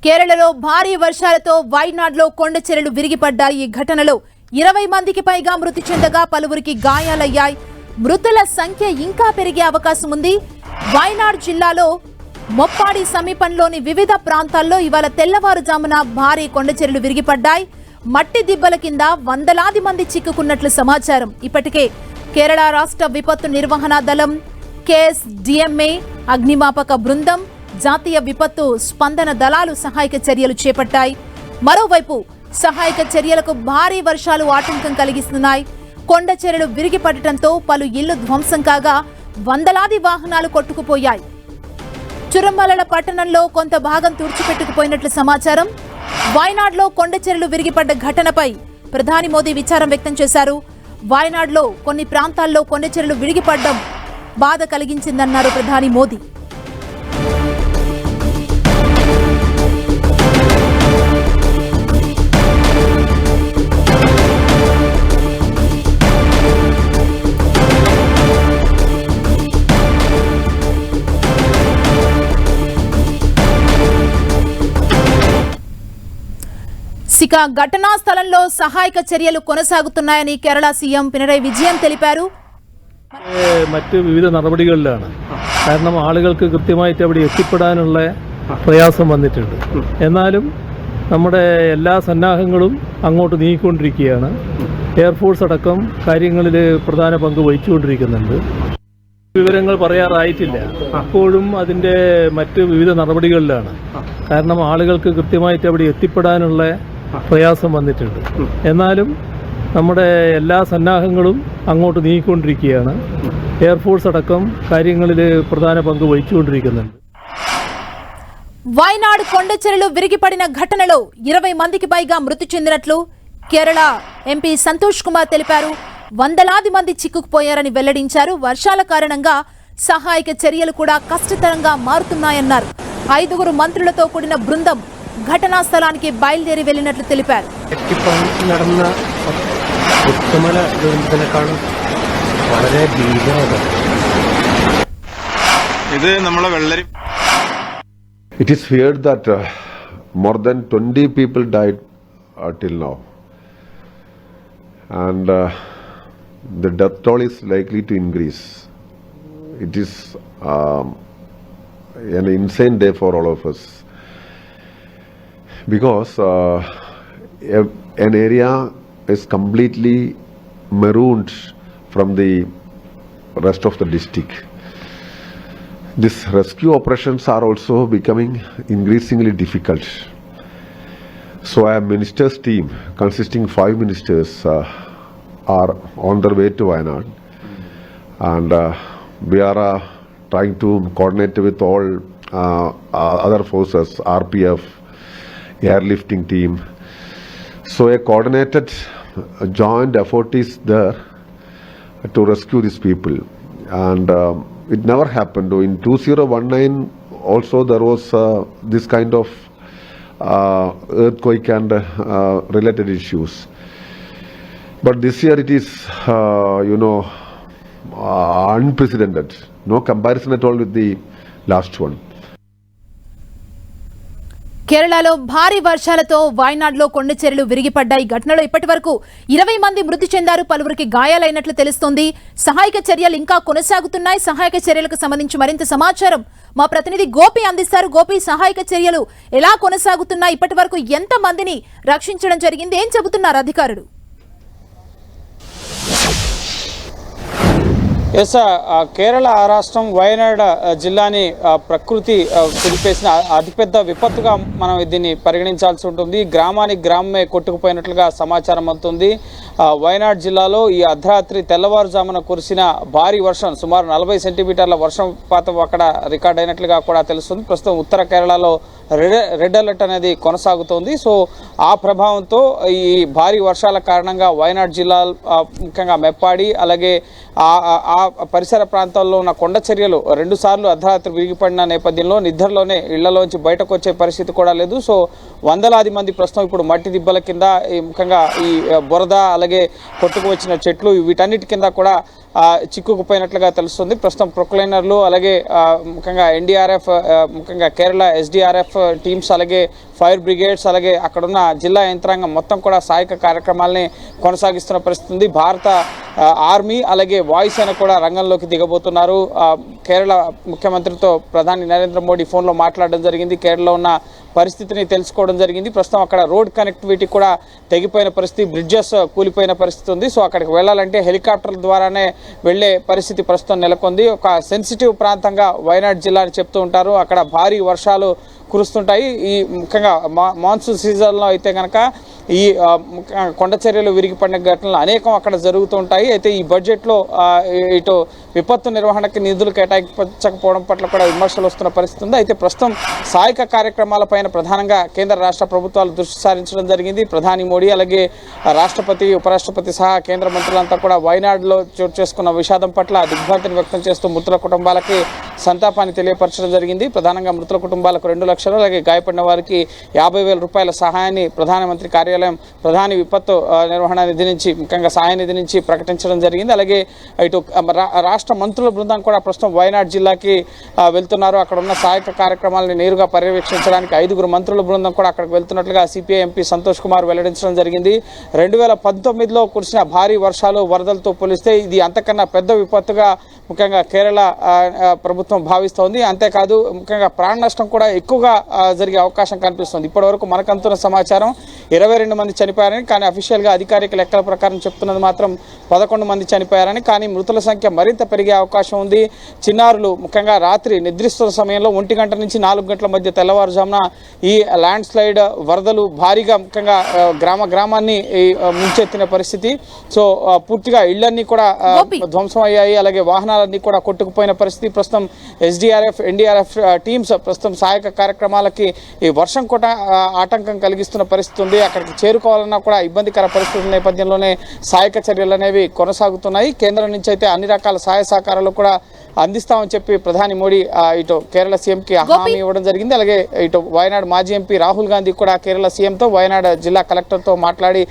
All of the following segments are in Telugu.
కేరళలో భారీ వర్షాలతో వైనాడ్లో కొండ చర్యలు విరిగిపడ్డాయి. ఈ ఘటనలో 20 మందికి పైగా మృతి చెందగా పలువురికి గాయాలయ్యాయి. మృతుల సంఖ్య ఇంకా పెరిగే అవకాశం ఉంది. వైనాడ్ జిల్లాలో మొప్పాడి సమీపంలోని వివిధ ప్రాంతాల్లో ఇవాళ తెల్లవారుజామున భారీ కొండ చర్యలు విరిగిపడ్డాయి. మట్టి దిబ్బల కింద వందలాది మంది చిక్కుకున్నట్లు సమాచారం. ఇప్పటికే కేరళ రాష్ట్ర విపత్తు నిర్వహణ దళం, KSDMA, అగ్నిమాపక బృందం, జాతీయ విపత్తు స్పందన దళాలు సహాయక చర్యలు చేపట్టాయి. మరోవైపు సహాయక చర్యలకు భారీ వర్షాలు ఆటంకం కలిగిస్తున్నాయి. కొండ చర్యలు విరిగిపడటంతో పలు ఇళ్లు ధ్వంసం కాగా వందలాది వాహనాలు కొట్టుకుపోయాయి. చురంబలల పట్టణంలో కొంత భాగం తుడిచిపెట్టుకుపోయినట్లు సమాచారం. వాయనాడ్లో కొండ చర్యలు విరిగిపడ్డ ఘటనపై ప్రధాని మోదీ విచారం వ్యక్తం చేశారు. వాయనాడ్లో కొన్ని ప్రాంతాల్లో కొండ చర్యలు విరిగిపడడం బాధ కలిగించిందన్నారు ప్రధాని మోదీ. ఇక ఘటనా స్థలంలో సహాయక చర్యలు కొనసాగుతున్నాయని కేరళ సీఎం పినరై విజయన్ తెలిపారు. മറ്റ് വിവിധ നടപടികളിലാണ്. കാരണം ആളുകൾക്ക് കൃത്യമായിട്ട് അവിടെ എത്തിപ്പെടാനുള്ള പ്രയാസം വന്നിട്ടുണ്ട്. എന്നാലും നമ്മുടെ എല്ലാ സന്നാഹങ്ങളും അങ്ങോട്ട് നീങ്ങിക്കൊണ്ടിരിക്കുകയാണ്. എയർഫോഴ്സ് അടക്കം കാര്യങ്ങളിൽ പ്രധാന പങ്ക് വഹിച്ചുകൊണ്ടിരിക്കുന്നുണ്ട്. വിവരങ്ങൾ പറയാറായിട്ടില്ല. അപ്പോഴും അതിൻ്റെ മറ്റ് വിവിധ നടപടികളിലാണ്. കാരണം ആളുകൾക്ക് കൃത്യമായിട്ട് അവിടെ എത്തിപ്പെടാനുള്ള പ്രയാസം വന്നിട്ടുണ്ട്. എന്നാലും നമ്മുടെ എല്ലാ സന്നാഹങ്ങളും അങ്ങോട്ട് നീങ്ങിക്കൊണ്ടിരിക്കുകയാണ്. എയർഫോഴ്സ് അടക്കം കാര്യങ്ങളിൽ പ്രധാന പങ്ക് വഹിച്ചുകൊണ്ടിരിക്കുന്നുണ്ട്. వైనాడ్ కొండ చర్యలు విరిగిపడిన ఘటనలో 20 మందికి పైగా మృతి చెందినట్లు కేరళ ఎంపీ సంతోష్ కుమార్ తెలిపారు. వందలాది మంది చిక్కుకుపోయారని వెల్లడించారు. వర్షాల కారణంగా సహాయక చర్యలు కూడా కష్టతరంగా మారుతున్నాయన్నారు. 5 మంత్రులతో కూడిన బృందం ఘటనా స్థలానికి బయలుదేరి వెళ్లినట్లు తెలిపారు. It is feared that more than 20 people died till now, and the death toll is likely to increase. It is an insane day for all of us, because an area is completely marooned from the rest of the district. These rescue operations are also becoming increasingly difficult. So a minister's team consisting 5 ministers are on their way to Wayanad, and we are trying to coordinate with all other forces, RPF, airlifting team. So a coordinated joint effort is there to rescue these people, and it never happened. In 2019 also there was this kind of earthquake and related issues, but this year it is unprecedented, no comparison at all with the last one. కేరళలో భారీ వర్షాలతో వాయనాడ్లో కొండ చర్యలు విరిగిపడ్డాయి. ఘటనలో ఇప్పటి వరకు 20 మంది మృతి చెందారు. పలువురికి గాయాలైనట్లు తెలుస్తోంది. సహాయక చర్యలు ఇంకా కొనసాగుతున్నాయి. సహాయక చర్యలకు సంబంధించి మరింత సమాచారం మా ప్రతినిధి గోపి అందిస్తారు. గోపి, సహాయక చర్యలు ఎలా కొనసాగుతున్నాయి? ఇప్పటి వరకు ఎంత మందిని రక్షించడం జరిగింది? ఏం చెబుతున్నారు అధికారులు? ఎస్, కేరళ రాష్ట్రం వయనాడ్ జిల్లాని ప్రకృతి కుదిపేసిన అతిపెద్ద విపత్తుగా మనం దీన్ని పరిగణించాల్సి ఉంటుంది. గ్రామమే కొట్టుకుపోయినట్లుగా సమాచారం అందుతుంది. వయనాడ్ జిల్లాలో ఈ అర్ధరాత్రి తెల్లవారుజామున కురిసిన భారీ వర్షం, సుమారు 40 సెంటీమీటర్ల వర్షపాతం అక్కడ రికార్డ్ అయినట్లుగా కూడా తెలుస్తుంది. ప్రస్తుతం ఉత్తర కేరళలో రెడ్ అలర్ట్ అనేది కొనసాగుతోంది. సో ఆ ప్రభావంతో ఈ భారీ వర్షాల కారణంగా వయనాడ్ జిల్లా, ముఖ్యంగా మెప్పాడి, అలాగే ఆ పరిసర ప్రాంతాల్లో ఉన్న కొండ చర్యలు 2 సార్లు అర్ధరాత్రి విరిగిపడిన నేపథ్యంలో నిద్రలోనే ఇళ్లలోంచి బయటకు వచ్చే పరిస్థితి కూడా లేదు. సో వందలాది మంది ప్రస్తుతం ఇప్పుడు మట్టి దిబ్బల కింద, ముఖ్యంగా ఈ బురద, అలాగే కొట్టుకు వచ్చిన చెట్లు, వీటన్నిటి కింద కూడా చిక్కుకుపోయినట్లుగా తెలుస్తుంది. ప్రస్తుతం ప్రొక్లైనర్లు అలాగే ముఖ్యంగా ఎన్డీఆర్ఎఫ్ ముఖ్యంగా కేరళ ఎస్డీఆర్ఎఫ్ టీమ్స్ అలాగే ఫైర్ బ్రిగేడ్స్ అలాగే అక్కడున్న జిల్లా యంత్రాంగం మొత్తం కూడా సహాయక కార్యక్రమాలని కొనసాగిస్తున్న పరిస్థితి ఉంది. భారత ఆర్మీ అలాగే వాయుసేన కూడా రంగంలోకి దిగబోతున్నారు. కేరళ ముఖ్యమంత్రితో ప్రధాని నరేంద్ర మోడీ ఫోన్లో మాట్లాడడం జరిగింది. కేరళలో ఉన్న పరిస్థితిని తెలుసుకోవడం జరిగింది. ప్రస్తుతం అక్కడ రోడ్ కనెక్టివిటీ కూడా తెగిపోయిన పరిస్థితి, బ్రిడ్జెస్ కూలిపోయిన పరిస్థితి ఉంది. సో అక్కడికి వెళ్ళాలంటే హెలికాప్టర్ల ద్వారానే వెళ్లే పరిస్థితి ప్రస్తుతం నెలకొంది. ఒక సెన్సిటివ్ ప్రాంతంగా వయనాడ్ జిల్లా అని చెప్తూ ఉంటారు. అక్కడ భారీ వర్షాలు కురుస్తుంటాయి. ఈ ముఖ్యంగా మాన్సూన్ సీజన్లో అయితే కనుక ఈ కొండ చర్యలు విరిగిపడిన ఘటనలు అనేకం అక్కడ జరుగుతూ ఉంటాయి. అయితే ఈ బడ్జెట్లో ఇటు విపత్తు నిర్వహణకి నిధులు కేటాయించకపోవడం పట్ల కూడా విమర్శలు వస్తున్న పరిస్థితి ఉంది. అయితే ప్రస్తుతం సహాయక కార్యక్రమాలపైన ప్రధానంగా కేంద్ర రాష్ట్ర ప్రభుత్వాలు దృష్టి సారించడం జరిగింది. ప్రధాని మోడీ అలాగే రాష్ట్రపతి ఉపరాష్ట్రపతి సహా కేంద్ర మంత్రులంతా కూడా వయనాడులో చోటు చేసుకున్న విషాదం పట్ల దిగ్భ్రాంతిని వ్యక్తం చేస్తూ మృతుల కుటుంబాలకి సంతాపాన్ని తెలియపరచడం జరిగింది. ప్రధానంగా మృతుల కుటుంబాలకు 2 లక్షలు అలాగే గాయపడిన వారికి 50,000 రూపాయల సహాయాన్ని ప్రధానమంత్రి కార్యాలయం ప్రధాని విపత్తు నిర్వహణ నిధి నుంచి ముఖ్యంగా సహాయ నిధి నుంచి ప్రకటించడం జరిగింది. అలాగే ఇటు రాష్ట్ర మంత్రుల బృందం కూడా ప్రస్తుతం వయనాడ్ జిల్లాకి వెళ్తున్నారు. అక్కడ ఉన్న సహాయక కార్యక్రమాలను నేరుగా పర్యవేక్షించడానికి 5 మంత్రుల బృందం కూడా అక్కడికి వెళ్తున్నట్లుగా సిపిఐ ఎంపీ సంతోష్ కుమార్ వెల్లడించడం జరిగింది. 2019లో కురిసిన భారీ వర్షాలు వరదలతో పోలిస్తే ఇది అంతకన్నా పెద్ద విపత్తుగా ముఖ్యంగా కేరళ ప్రభుత్వం భావిస్తోంది. అంతేకాదు ముఖ్యంగా ప్రాణ నష్టం కూడా ఎక్కువగా జరిగే అవకాశం కనిపిస్తుంది. ఇప్పటివరకు మనకంతున్న సమాచారం 22 మంది చనిపోయారని, కానీ అఫీషియల్గా అధికారిక లెక్కల ప్రకారం చెప్తున్నది మాత్రం 11 మంది చనిపోయారని. కానీ మృతుల సంఖ్య మరింత పెరిగే అవకాశం ఉంది. చిన్నారులు ముఖ్యంగా రాత్రి నిద్రిస్తున్న సమయంలో 1 గంట నుంచి 4 గంటల మధ్య తెల్లవారుజామున ఈ ల్యాండ్ స్లైడ్ వరదలు భారీగా ముఖ్యంగా గ్రామాన్ని ముంచెత్తిన పరిస్థితి. సో పూర్తిగా ఇళ్లన్నీ కూడా ధ్వంసం అయ్యాయి. అలాగే వాహనాలన్నీ కూడా కొట్టుకుపోయిన పరిస్థితి. ప్రస్తుతం ఎస్డీఆర్ఎఫ్ ఎన్డీఆర్ఎఫ్ టీమ్స్ ప్రస్తుతం సహాయక కార్యక్రమాలకి ఈ వర్షం కూడా ఆటంకం కలిగిస్తున్న పరిస్థితి ఉంది. అక్కడికి చేరుకోవాలన్నా కూడా ఇబ్బందికర పరిస్థితుల నేపథ్యంలోనే సహాయక చర్యలు అనేవి కొనసాగుతున్నాయి. కేంద్రం నుంచి అయితే అన్ని రకాల సహాయ సహకారాలు కూడా అందిస్తామని చెప్పి ప్రధాని మోడీ ఇటు కేరళ సీఎంకి హామీ ఇవ్వడం జరిగింది. అలాగే ఇటు వయనాడ్ మాజీ ఎంపీ రాహుల్ గాంధీ కూడా కేరళ సీఎంతో వయనాడ్ జిల్లా కలెక్టర్తో మాట్లాడి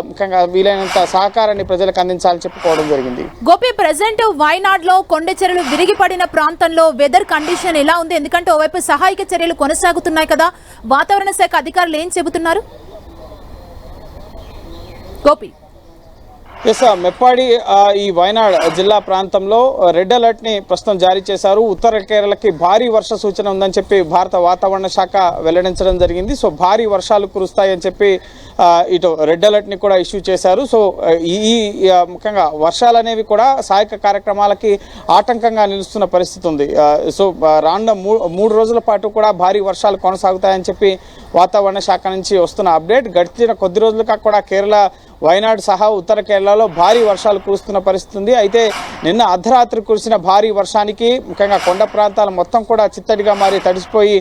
ముఖ్యంగా వీలైనంత సహకారాన్ని ప్రజలకు అందించాలని చెప్పుకోవడం జరిగింది. గోపి, ప్రెసెంట్ వయనాడ్ లో కొండ చర్యలు విరిగిపడిన ప్రాంతంలో వెదర్ కండిషన్ ఎలా ఉంది? ఎందుకంటే ఓవైపు సహాయక చర్యలు కొనసాగుతున్నాయి కదా, వాతావరణ శాఖ అధికారులు ఏం చెబుతున్నారు? గోపి, మెప్పాడి ఈ వయనాడ్ జిల్లా ప్రాంతంలో రెడ్ అలర్ట్ ని ప్రస్తుతం జారీ చేశారు. ఉత్తర కేరళకి భారీ వర్ష సూచన ఉందని చెప్పి భారత వాతావరణ శాఖ వెల్లడించడం జరిగింది. సో భారీ వర్షాలు కురుస్తాయని చెప్పి ఇటు రెడ్ అలర్ట్ ని కూడా ఇష్యూ చేశారు. సో ఈ ముఖ్యంగా వర్షాలు అనేవి కూడా సహాయక కార్యక్రమాలకి ఆటంకంగా నిలుస్తున్న పరిస్థితి ఉంది. సో రానున్న 3 రోజుల పాటు కూడా భారీ వర్షాలు కొనసాగుతాయని చెప్పి వాతావరణ శాఖ నుంచి వస్తున్న అప్డేట్. గడిచిన కొద్ది రోజులుగా కూడా కేరళ వయనాడ్ సహా ఉత్తర కేరళలో భారీ వర్షాలు కురుస్తున్న పరిస్థితి ఉంది. అయితే నిన్న అర్ధరాత్రి కురిసిన భారీ వర్షానికి ముఖ్యంగా కొండ ప్రాంతాలు మొత్తం కూడా చిత్తడిగా మారి తడిసిపోయి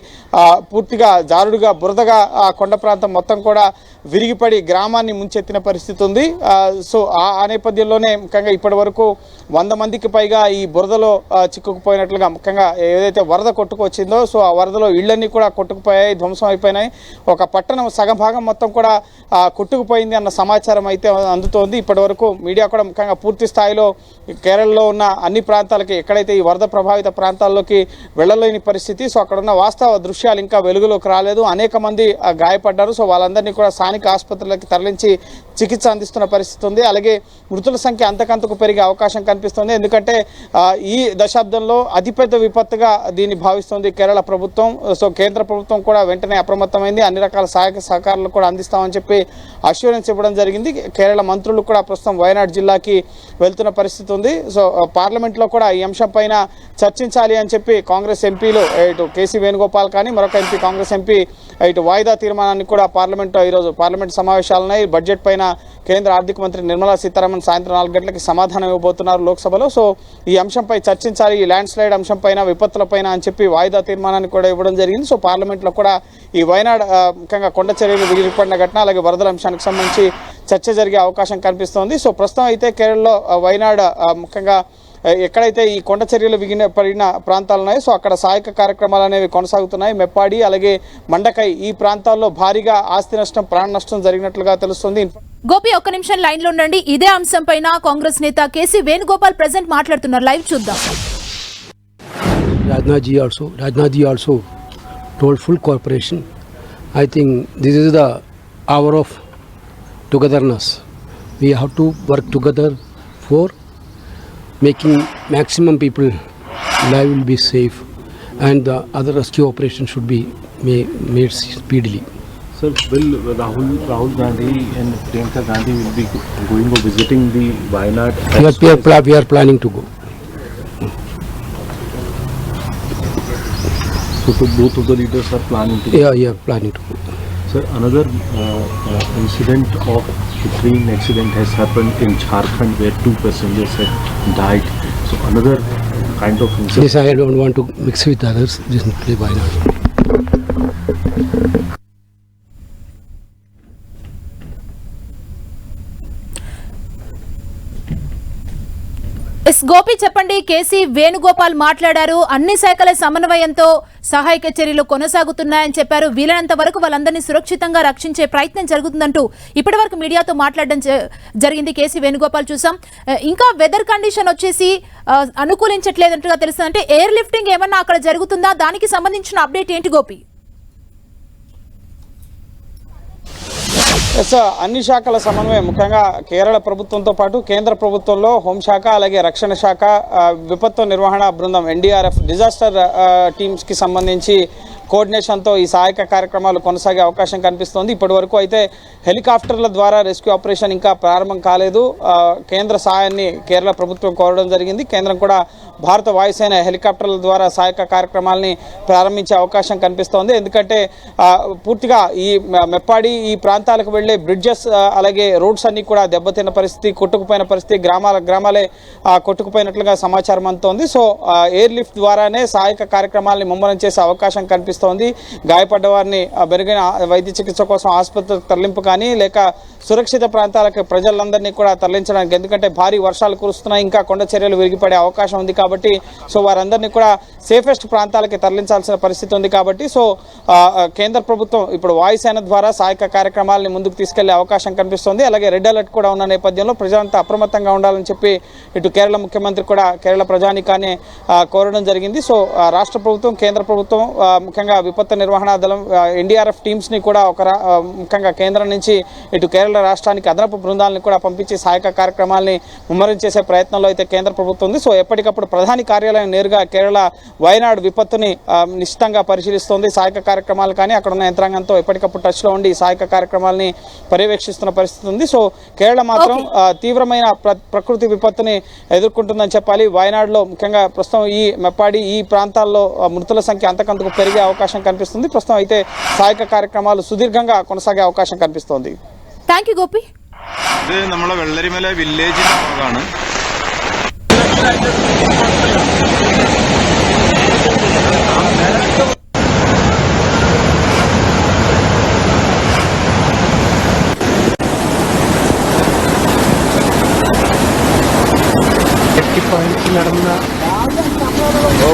పూర్తిగా జారుడుగా బురదగా ఆ కొండ ప్రాంతం మొత్తం కూడా విరిగిపడి గ్రామాన్ని ముంచెత్తిన పరిస్థితి ఉంది. సో ఆ నేపథ్యంలోనే ముఖ్యంగా ఇప్పటి వరకు 100 మందికి పైగా ఈ బురదలో చిక్కుకుపోయినట్లుగా ముఖ్యంగా ఏదైతే వరద కొట్టుకొచ్చిందో సో ఆ వరదలో ఇళ్లన్నీ కూడా కొట్టుకుపోయాయి, ధ్వంసం అయిపోయినాయి. ఒక పట్టణం సగం భాగం మొత్తం కూడా కొట్టుకుపోయింది అన్న సమాచారం అయితే అందుతోంది. ఇప్పటి వరకు మీడియా కూడా ముఖ్యంగా పూర్తి స్థాయిలో కేరళలో ఉన్న అన్ని ప్రాంతాలకి ఎక్కడైతే ఈ వరద ప్రభావిత ప్రాంతాల్లోకి వెళ్ళలేని పరిస్థితి. సో అక్కడ ఉన్న వాస్తవ దృశ్యాలు ఇంకా వెలుగులోకి రాలేదు. అనేక మంది గాయపడ్డారు. సో వాళ్ళందరినీ కూడా స్థానిక ఆసుపత్రులకి తరలించి చికిత్స అందిస్తున్న పరిస్థితి ఉంది. అలాగే మృతుల సంఖ్య అంతకంతకు పెరిగే అవకాశం కనిపిస్తుంది. ఎందుకంటే ఈ దశాబ్దంలో అతిపెద్ద విపత్తుగా దీన్ని భావిస్తుంది కేరళ ప్రభుత్వం. సో కేంద్ర ప్రభుత్వం కూడా వెంటనే అప్రమత్తమైంది. అన్ని రకాల సహాయక సహకారాలు కూడా అందిస్తామని చెప్పి అష్యూరెన్స్ ఇవ్వడం జరిగింది. కేరళ మంత్రులు కూడా ప్రస్తుతం వయనాడ్ జిల్లాకి వెళ్తున్న పరిస్థితి ఉంది. సో పార్లమెంట్లో కూడా ఈ అంశం పైన చర్చించాలి అని చెప్పి కాంగ్రెస్ ఎంపీలు ఇటు కేసీ వేణుగోపాల్ కానీ మరొక ఎంపీ కాంగ్రెస్ ఎంపీ ఇటు వాయిదా తీర్మానాన్ని కూడా పార్లమెంట్లో ఈరోజు పార్లమెంట్ సమావేశాలున్నాయి. బడ్జెట్ పైన కేంద్ర ఆర్థిక మంత్రి నిర్మలా సీతారామన్ సాయంత్రం 4 గంటలకి సమాధానం ఇవ్వబోతున్నారు లోక్సభలో. సో ఈ అంశంపై చర్చించాలి, ఈ ల్యాండ్ స్లైడ్ అంశం పైన విపత్తులపైన అని చెప్పి వాయిదా తీర్మానాన్ని కూడా ఇవ్వడం జరిగింది. సో పార్లమెంట్లో కూడా ఈ వయనాడ్ ముఖ్యంగా కొండ చర్యలు విరిగిపడిన ఘటన అలాగే వరదల అంశానికి సంబంధించి చర్చ జరిగే అవకాశం కనిపిస్తోంది. సో ప్రస్తుతం అయితే కేరళలో వయనాడ్ ముఖ్యంగా ఎక్కడైతే ఈ కొండ చర్యలు పడిన ప్రాంతాలు ఉన్నాయో సో అక్కడ సహాయక కార్యక్రమాలు అనేవి కొనసాగుతున్నాయి. మెప్పాడి అలాగే మండకై ఈ ప్రాంతాల్లో భారీగా ఆస్తి నష్టం, ప్రాణ నష్టం జరిగినట్లుగా తెలుస్తుంది. గోపి ఒక్క నిమిషం లైన్ లో ఉండండి. ఇదే అంశం పైన కాంగ్రెస్ నేత కేసీ వేణుగోపాల్ ప్రెజెంట్ మాట్లాడుతున్నారు. లైవ్ చూద్దాం. Rajnath ji also told full cooperation. I think this is the hour of togetherness. We have to work together for making maximum people life will be safe, and the other rescue operation should be made speedily. Sir, will Rahul Gandhi and Priyanka Gandhi will be going or visiting the Wayanad? We are planning to go. So both of the leaders are planning to go? Yeah, planning to go. Sir, another incident of the train accident has happened in Jharkhand where 2 passengers have died. So another kind of incident. This I don't want to mix with others. This is Wayanad. Yes Gopi చెప్పండి. కేసీ వేణుగోపాల్ మాట్లాడారు. అన్ని శాఖల సమన్వయంతో సహాయక చర్యలు కొనసాగుతున్నాయని చెప్పారు. వీలైనంత వరకు వాళ్ళందరినీ సురక్షితంగా రక్షించే ప్రయత్నం జరుగుతుందంటూ ఇప్పటి వరకు మీడియాతో మాట్లాడడం జరిగింది. కేసీ వేణుగోపాల్ చూసాం. ఇంకా వెదర్ కండిషన్ వచ్చేసి అనుకూలించట్లేదంటగా తెలుస్తుంది. అంటే ఎయిర్ లిఫ్టింగ్ ఏమన్నా అక్కడ జరుగుతుందా? దానికి సంబంధించిన అప్డేట్ ఏంటి గోపి? ఎస్, అన్ని శాఖల సమన్వయం ముఖ్యంగా కేరళ ప్రభుత్వంతో పాటు కేంద్ర ప్రభుత్వంలో హోంశాఖ అలాగే రక్షణ శాఖ, విపత్తు నిర్వహణ బృందం ఎన్డీఆర్ఎఫ్ డిజాస్టర్ టీమ్స్కి సంబంధించి కోఆర్డినేషన్తో ఈ సహాయక కార్యక్రమాలు కొనసాగే అవకాశం కనిపిస్తోంది. ఇప్పటి వరకు అయితే హెలికాప్టర్ల ద్వారా రెస్క్యూ ఆపరేషన్ ఇంకా ప్రారంభం కాలేదు. కేంద్ర సహాయాన్ని కేరళ ప్రభుత్వం కోరడం జరిగింది. కేంద్రం కూడా భారత వాయుసేన హెలికాప్టర్ల ద్వారా సహాయక కార్యక్రమాలని ప్రారంభించే అవకాశం కనిపిస్తోంది. ఎందుకంటే పూర్తిగా ఈ మెప్పాడి ఈ ప్రాంతాలకు వెళ్లే బ్రిడ్జెస్ అలాగే రోడ్స్ అన్ని కూడా దెబ్బతిన్న పరిస్థితి, కొట్టుకుపోయిన పరిస్థితి, గ్రామాలే కొట్టుకుపోయినట్లుగా సమాచారం అందుతోంది. సో ఎయిర్ లిఫ్ట్ ద్వారానే సహాయక కార్యక్రమాలని ముమ్మరం చేసే అవకాశం కనిపిస్తోంది. గాయపడ్డ వారిని మెరుగైన వైద్య చికిత్స కోసం ఆసుపత్రికి తరలింపు కానీ లేక సురక్షిత ప్రాంతాలకు ప్రజలందరినీ కూడా తరలించడానికి, ఎందుకంటే భారీ వర్షాలు కురుస్తున్నాయి, ఇంకా కొండ చర్యలు విరిగిపడే అవకాశం ఉంది కాబట్టి సో వారందరినీ కూడా సేఫెస్ట్ ప్రాంతాలకి తరలించాల్సిన పరిస్థితి ఉంది కాబట్టి సో కేంద్ర ప్రభుత్వం ఇప్పుడు వాయుసేన ద్వారా సహాయక కార్యక్రమాలని ముందుకు తీసుకెళ్లే అవకాశం కనిపిస్తోంది. అలాగే రెడ్ అలర్ట్ కూడా ఉన్న నేపథ్యంలో ప్రజలంతా అప్రమత్తంగా ఉండాలని చెప్పి ఇటు కేరళ ముఖ్యమంత్రి కూడా కేరళ ప్రజానీకాన్ని కోరడం జరిగింది. సో రాష్ట్ర ప్రభుత్వం, కేంద్ర ప్రభుత్వం ముఖ్యంగా విపత్తు నిర్వహణ దళం ఎన్డీఆర్ఎఫ్ టీమ్స్ని కూడా ముఖ్యంగా కేంద్రం నుంచి ఇటు కేరళ రాష్ట్రానికి అదనపు బృందాలను కూడా పంపించి సహాయక కార్యక్రమాలని ముమ్మరం చేసే ప్రయత్నంలో అయితే కేంద్ర ప్రభుత్వం ఉంది. సో ఎప్పటికప్పుడు ప్రధాని కార్యాలయం నేరుగా కేరళ వయనాడ్ విపత్తుని నిశ్చితంగా పరిశీలిస్తోంది. సహాయక కార్యక్రమాలు కానీ అక్కడ ఉన్న యంత్రాంగంతో ఎప్పటికప్పుడు టచ్లో ఉండి సహాయక కార్యక్రమాలని పర్యవేక్షిస్తున్న పరిస్థితి ఉంది. సో కేరళ మాత్రం తీవ్రమైన ప్రకృతి విపత్తుని ఎదుర్కొంటుందని చెప్పాలి. వయనాడ్లో ముఖ్యంగా ప్రస్తుతం ఈ మెప్పాడి ఈ ప్రాంతాల్లో మృతుల సంఖ్య అంతకంతకు పెరిగే అవకాశం కనిపిస్తుంది. ప్రస్తుతం అయితే సహాయక కార్యక్రమాలు సుదీర్ఘంగా కొనసాగే అవకాశం కనిపిస్తోంది. Thank you Gopi. ഇത് നമ്മളെ വെള്ളരിമല വില്ലേജിന്റെ ഭാഗമാണ്.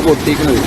പൊട്ടിക്കുന്നത്